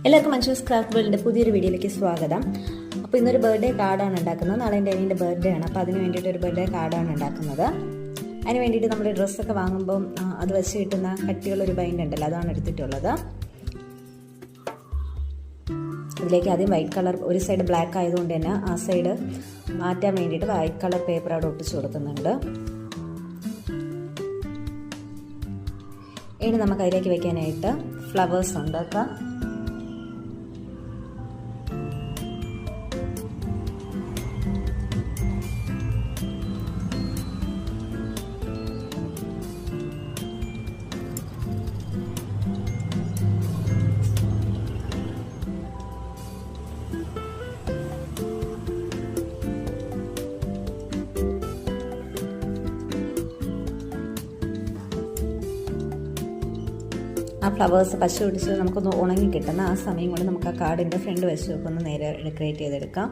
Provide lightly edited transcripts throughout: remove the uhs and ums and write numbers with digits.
എല്ലാവർക്കും മഞ്ജൂസ് ക്രാഫ്റ്റ് വേൾഡിൻ്റെ പുതിയൊരു വീഡിയോയിലേക്ക് സ്വാഗതം. അപ്പോൾ ഇന്നൊരു ബർത്ത്ഡേ കാർഡാണ് ഉണ്ടാക്കുന്നത്. നാളെ എൻ്റെ അനിയൻ്റെ ബർത്ത്ഡേ ആണ്. അപ്പോൾ അതിന് വേണ്ടിയിട്ട് ഒരു ബർത്ത്ഡേ കാർഡാണ് ഉണ്ടാക്കുന്നത്. അതിന് വേണ്ടിയിട്ട് നമ്മൾ ഡ്രസ്സൊക്കെ വാങ്ങുമ്പം അത് വെച്ച് കിട്ടുന്ന കട്ടിയുള്ളൊരു ബൈൻഡ് ഉണ്ടല്ലോ, അതാണ് എടുത്തിട്ടുള്ളത്. ഇതിലേക്ക് ആദ്യം വൈറ്റ് കളർ, ഒരു സൈഡ് ബ്ലാക്ക് ആയതുകൊണ്ട് തന്നെ ആ സൈഡ് മാറ്റാൻ വേണ്ടിയിട്ട് വൈറ്റ് കളർ പേപ്പർ അവിടെ ഒട്ടിച്ച് കൊടുക്കുന്നുണ്ട്. ഇനി നമുക്ക് അതിലേക്ക് വെക്കാനായിട്ട് ഫ്ലവേഴ്സ് ഉണ്ടാക്കാം. ആ ഫ്ലവേഴ്സ് പശ പിടിച്ച് നമുക്കൊന്ന് ഉണങ്ങി കിട്ടുന്ന ആ സമയം കൊണ്ട് നമുക്ക് ആ കാർഡിൻ്റെ ഫ്രണ്ട് വശമൊക്കെ ഒന്ന് നേരെ ഡെക്കറേറ്റ് ചെയ്തെടുക്കാം.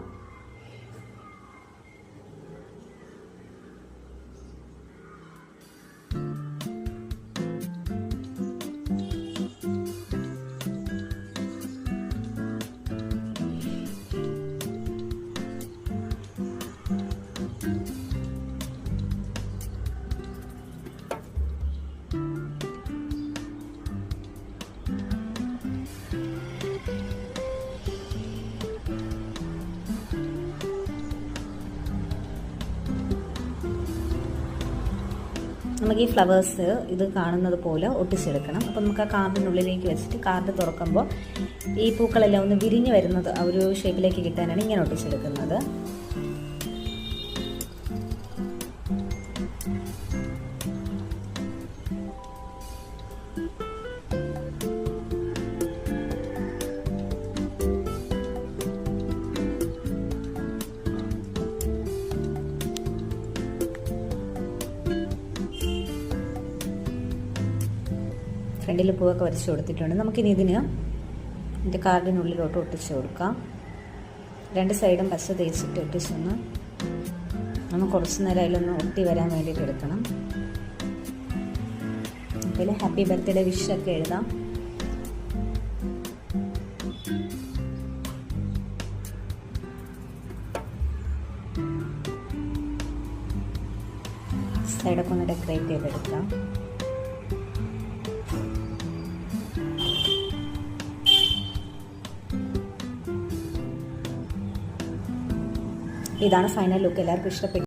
നമുക്ക് ഈ ഫ്ലവേഴ്സ് ഇത് കാണുന്നത് പോലെ ഒട്ടിച്ചെടുക്കണം. അപ്പോൾ നമുക്ക് ആ കാർഡിനുള്ളിലേക്ക് വെച്ചിട്ട് കാർഡ് തുറക്കുമ്പോൾ ഈ പൂക്കളെല്ലാം ഒന്ന് വിരിഞ്ഞ് വരുന്നത് ആ ഒരു ഷേപ്പിലേക്ക് കിട്ടാനാണ് ഇങ്ങനെ ഒട്ടിച്ചെടുക്കുന്നത്. ഫ്രണ്ടിൽ പൂവൊക്കെ വരച്ച് കൊടുത്തിട്ടുണ്ട്. നമുക്കിനി ഇതിൻ്റെ കാർഡിനുള്ളിലോട്ട് ഒട്ടിച്ച് കൊടുക്കാം. രണ്ട് സൈഡും പശ തേച്ചിട്ട് ഒട്ടിച്ചൊന്ന് നമ്മൾ കുറച്ച് നേരം അതിലൊന്ന് ഒട്ടി വരാൻ വേണ്ടിയിട്ട് എടുക്കണം. അതിൽ ഹാപ്പി ബർത്ത്ഡേ വിഷൊക്കെ എഴുതാം. സൈഡൊക്കെ ഒന്ന് ഡെക്കറേറ്റ് ചെയ്തെടുക്കാം. ഇതാണ് ഫൈനൽ ലുക്ക്. എല്ലാവർക്കും ഇഷ്ടപ്പെട്ടു.